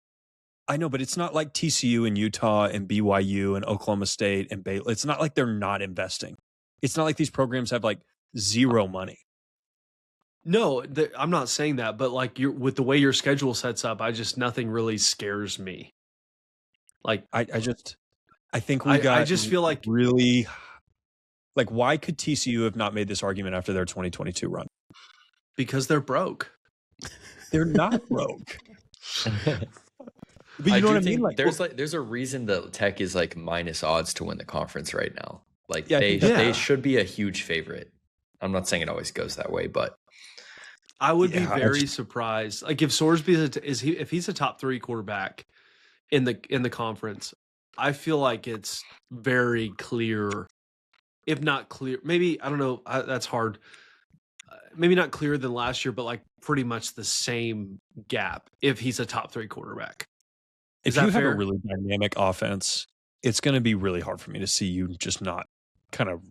I know, but it's not like TCU and Utah and BYU and Oklahoma State and Baylor. It's not like they're not investing. It's not like these programs have like zero money. No, I'm not saying that, but like with the way your schedule sets up, nothing really scares me. Like I think we got. I just feel like really, like, why could TCU have not made this argument after their 2022 run? Because they're broke. They're not broke. But you know what I mean? Like, there's a reason that Tech is like minus odds to win the conference right now. Like they should be a huge favorite. I'm not saying it always goes that way, but I would be very surprised. Like if Sorsby if he's a top 3 quarterback in the conference, I feel like it's very clear, if not clear. Maybe I don't know. That's hard. Maybe not clearer than last year, but like pretty much the same gap if he's a top 3 quarterback. If you have a really dynamic offense, it's going to be really hard for me to see you just not kind of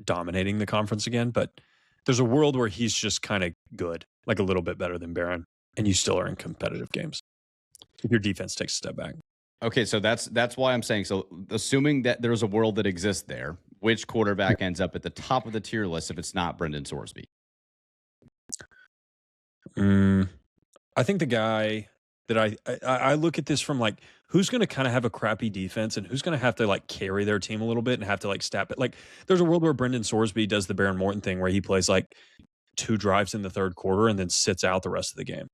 dominating the conference again. But there's a world where he's just kind of good, like a little bit better than Barron, and you still are in competitive games if your defense takes a step back. Okay, so that's why I'm saying, so assuming that there's a world that exists there, which quarterback ends up at the top of the tier list if it's not Brendan Sorsby? I think the guy that I look at this from like, who's going to kind of have a crappy defense and who's going to have to like carry their team a little bit and have to like step it. Like there's a world where Brendan Sorsby does the Baron Morton thing where he plays like 2 drives in the third quarter and then sits out the rest of the game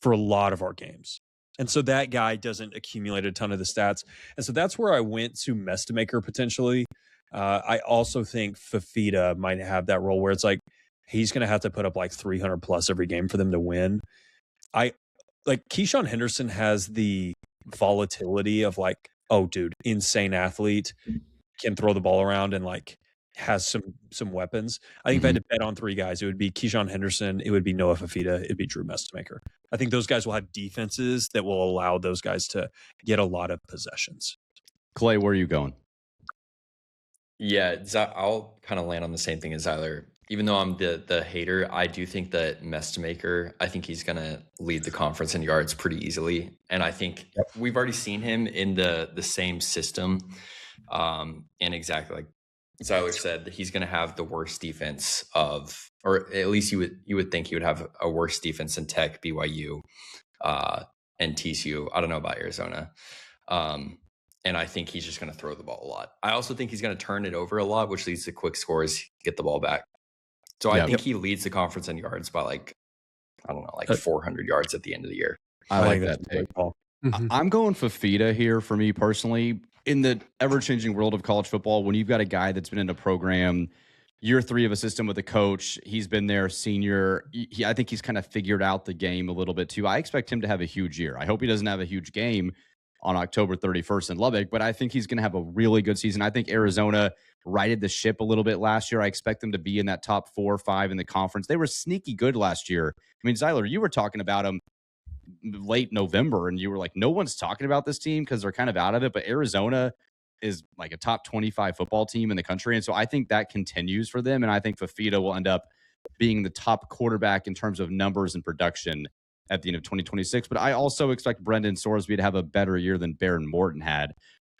for a lot of our games. And so that guy doesn't accumulate a ton of the stats. And so that's where I went to Mestamaker potentially. I also think Fafita might have that role where it's like, he's going to have to put up like 300 plus every game for them to win. Like Keyshawn Henderson has the volatility of like, oh dude, insane athlete, can throw the ball around and like has some weapons. I think if I had to bet on 3 guys, it would be Keyshawn Henderson, it would be Noah Fafita, it'd be Drew Mestamaker. I think those guys will have defenses that will allow those guys to get a lot of possessions. Clay, where are you going? Yeah, I'll kind of land on the same thing as Zyler. Even though I'm the hater, I do think that Mestamaker, I think he's going to lead the conference in yards pretty easily. And I think we've already seen him in the same system. And exactly like Zyler said, he's going to have the worst defense of, or at least you would think he would have a worse defense than Tech, BYU, and TCU. I don't know about Arizona. And I think he's just going to throw the ball a lot. I also think he's going to turn it over a lot, which leads to quick scores, get the ball back. So I think he leads the conference in yards by like, I don't know, like 400 yards at the end of the year. I like that take. I'm going Fafita here for me personally. In the ever-changing world of college football, when you've got a guy that's been in a program, year 3 of a system with a coach, he's been there senior. I think he's kind of figured out the game a little bit too. I expect him to have a huge year. I hope he doesn't have a huge game on October 31st in Lubbock, but I think he's going to have a really good season. I think Arizona righted the ship a little bit last year. I expect them to be in that top 4 or 5 in the conference. They were sneaky good last year. I mean, Zyler, you were talking about them late November, and you were like, no one's talking about this team because they're kind of out of it, but Arizona is like a top 25 football team in the country, and so I think that continues for them, and I think Fafita will end up being the top quarterback in terms of numbers and production at the end of 2026. But I also expect Brendan Sorsby to have a better year than Baron Morton had.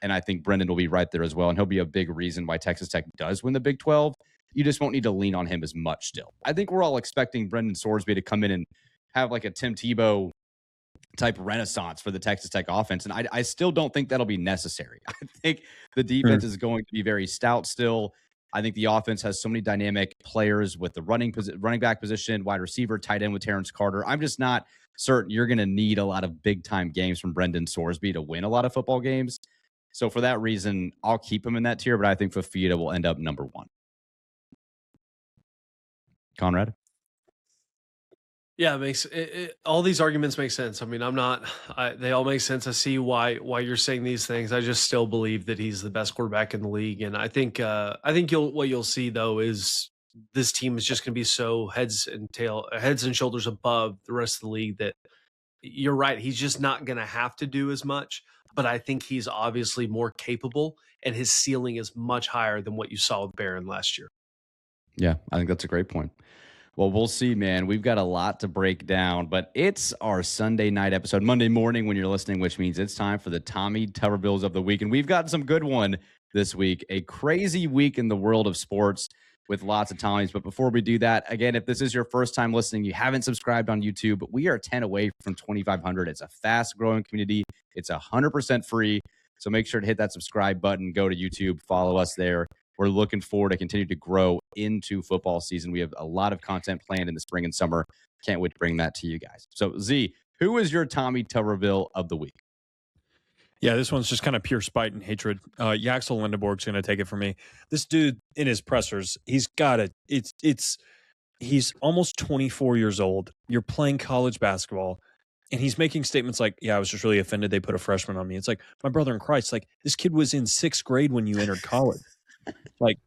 And I think Brendan will be right there as well. And he'll be a big reason why Texas Tech does win the Big 12. You just won't need to lean on him as much still. I think we're all expecting Brendan Sorsby to come in and have like a Tim Tebow type renaissance for the Texas Tech offense. And I still don't think that'll be necessary. I think the defense is going to be very stout still. I think the offense has so many dynamic players with the running back position, wide receiver, tight end with Terrence Carter. I'm just not certain you're going to need a lot of big-time games from Brendan Sorsby to win a lot of football games. So for that reason, I'll keep him in that tier, but I think Fafita will end up number 1. Conrad? Yeah, it makes all these arguments make sense. I mean, they all make sense. I see why you're saying these things. I just still believe that he's the best quarterback in the league. And I think what you'll see though is this team is just going to be so heads and shoulders above the rest of the league that you're right. He's just not going to have to do as much, but I think he's obviously more capable and his ceiling is much higher than what you saw with Barron last year. Yeah, I think that's a great point. Well, we'll see, man. We've got a lot to break down, but it's our Sunday night episode, Monday morning when you're listening, which means it's time for the Tommy Tubbervilles of the week. And we've got some good one this week, a crazy week in the world of sports with lots of Tommies. But before we do that, again, if this is your first time listening, you haven't subscribed on YouTube, we are 10 away from 2,500. It's a fast growing community. It's 100% free. So make sure to hit that subscribe button, go to YouTube, follow us there. We're looking forward to continue to grow into football season. We have a lot of content planned in the spring and summer. Can't wait to bring that to you guys. So, Z, who is your Tommy Tubberville of the week? Yeah, this one's just kind of pure spite and hatred. Yaxel Lindeborg's going to take it from me. This dude in his pressers, he's got it. He's almost 24 years old. You're playing college basketball, and he's making statements like, yeah, I was just really offended they put a freshman on me. It's like, my brother in Christ, like, this kid was in 6th grade when you entered college. Like,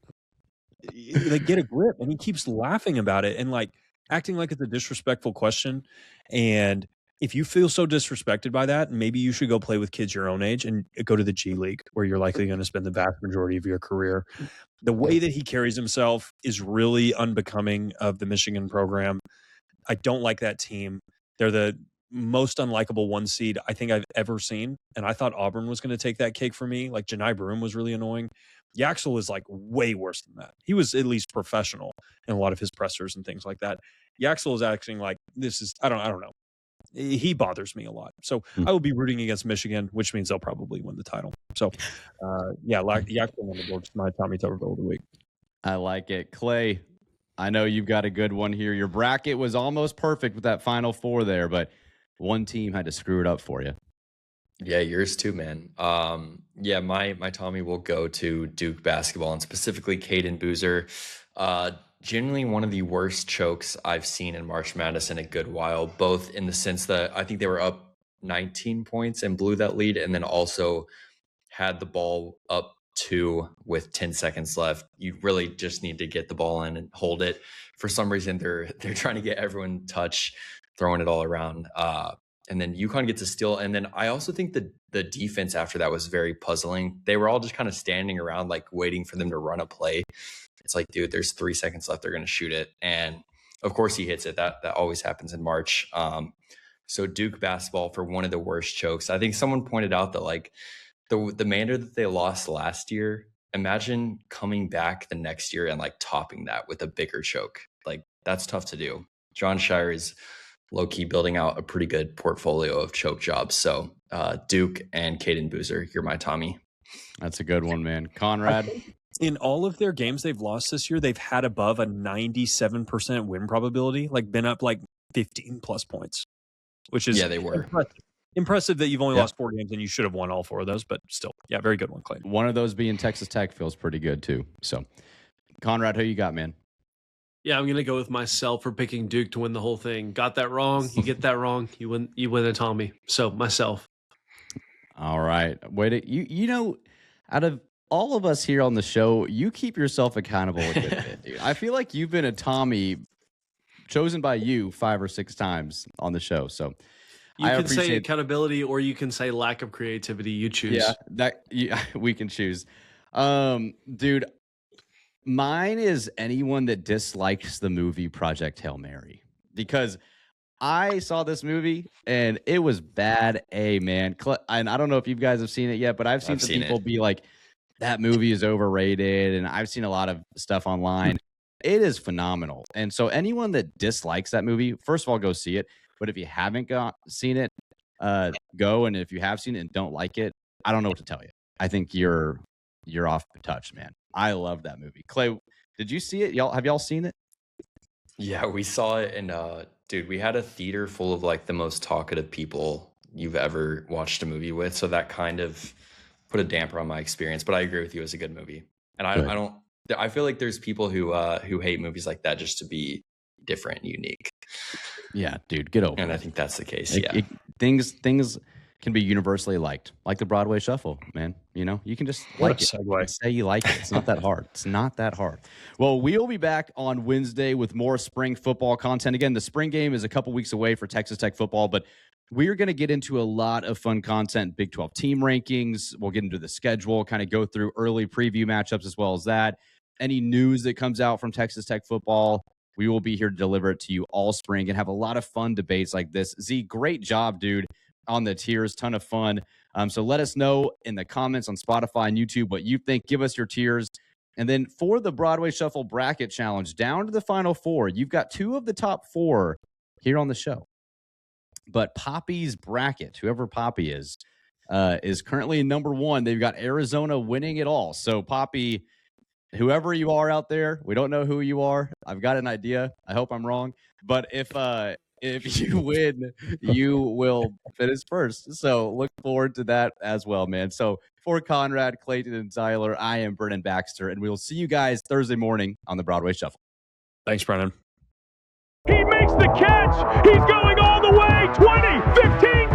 get a grip. And he keeps laughing about it and like acting like it's a disrespectful question. And if you feel so disrespected by that, maybe you should go play with kids your own age and go to the G League, where you're likely going to spend the vast majority of your career. The way that he carries himself is really unbecoming of the Michigan program. I don't like that team. They're the most unlikable 1 seed I think I've ever seen. And I thought Auburn was going to take that cake for me. Like, Janai Broom was really annoying. Yaxel is like way worse than that. He was at least professional in a lot of his pressers and things like that. Yaxel is acting like this is, I don't know. He bothers me a lot. So I will be rooting against Michigan, which means they'll probably win the title. So Yaxel on the board is my Tommy Tubberville of the week. I like it. Clay, I know you've got a good one here. Your bracket was almost perfect with that Final Four there, but one team had to screw it up for you. Yeah, yours too, man. My Tommy will go to Duke basketball, and specifically Caden Boozer. Genuinely one of the worst chokes I've seen in March Madness in a good while, both in the sense that I think they were up 19 points and blew that lead, and then also had the ball up 2 with 10 seconds left. You really just need to get the ball in and hold it. For some reason, they're trying to get everyone touch, throwing it all around. And then UConn gets a steal. And then I also think the defense after that was very puzzling. They were all just kind of standing around, like waiting for them to run a play. It's like, dude, there's 3 seconds left. They're going to shoot it. And of course he hits it. That always happens in March. So Duke basketball for one of the worst chokes. I think someone pointed out that like the manner that they lost last year, imagine coming back the next year and like topping that with a bigger choke. Like, that's tough to do. John Shire is low-key building out a pretty good portfolio of choke jobs. So Duke and Caden Boozer, you're my Tommy. That's a good one, man. Conrad? In all of their games they've lost this year, they've had above a 97% win probability, like been up like 15 plus points, which is they were impressive that you've only lost 4 games and you should have won all 4 of those, but still, yeah, very good one, Clay. One of those being Texas Tech feels pretty good too. So, Conrad, who you got, man? Yeah, I'm going to go with myself for picking Duke to win the whole thing. Got that wrong. You get that wrong. You win a Tommy. So myself. All right. Wait, you know, out of all of us here on the show, you keep yourself accountable a good bit, dude. I feel like you've been a Tommy chosen by you 5 or 6 times on the show. So you can say accountability, or you can say lack of creativity. You choose. Yeah, we can choose. Dude, mine is anyone that dislikes the movie Project Hail Mary, because I saw this movie and it was bad, man. And I don't know if you guys have seen it yet, but I've seen some people be like, that movie is overrated. And I've seen a lot of stuff online. It is phenomenal. And so anyone that dislikes that movie, first of all, go see it. But if you haven't seen it, go. And if you have seen it and don't like it, I don't know what to tell you. I think you're off the touch, man. I love that movie. Clay, did you see it? Have y'all seen it? Yeah, we saw it, and dude, we had a theater full of like the most talkative people you've ever watched a movie with. So that kind of put a damper on my experience. But I agree with you, it's a good movie. And I feel like there's people who hate movies like that just to be different, unique. Yeah, dude, get over it. And I think that's the case. Things can be universally liked, like the Broadway Shuffle, man. You know, you can just What like a it segue. and say you like it. It's not that hard. It's not that hard. Well, we'll be back on Wednesday with more spring football content. Again, the spring game is a couple weeks away for Texas Tech football, but we're going to get into a lot of fun content, Big 12 team rankings. We'll get into the schedule, kind of go through early preview matchups as well as that. Any news that comes out from Texas Tech football, we will be here to deliver it to you all spring and have a lot of fun debates like this. Z, great job, dude, on the tiers. Ton of fun. So let us know in the comments on Spotify and YouTube what you think. Give us your tiers. And then for the Broadway Shuffle Bracket Challenge, down to the final four, you've got 2 of the top 4 here on the show. But Poppy's bracket, whoever Poppy is currently number 1. They've got Arizona winning it all. So Poppy, whoever you are out there, we don't know who you are. I've got an idea. I hope I'm wrong. But if you win, you will finish first. So look forward to that as well, man. So for Conrad, Clayton, and Tyler, I am Brendan Baxter, and we will see you guys Thursday morning on the Broadway Shuffle. Thanks, Brennan. He makes the catch. He's going all the way. 20, 15,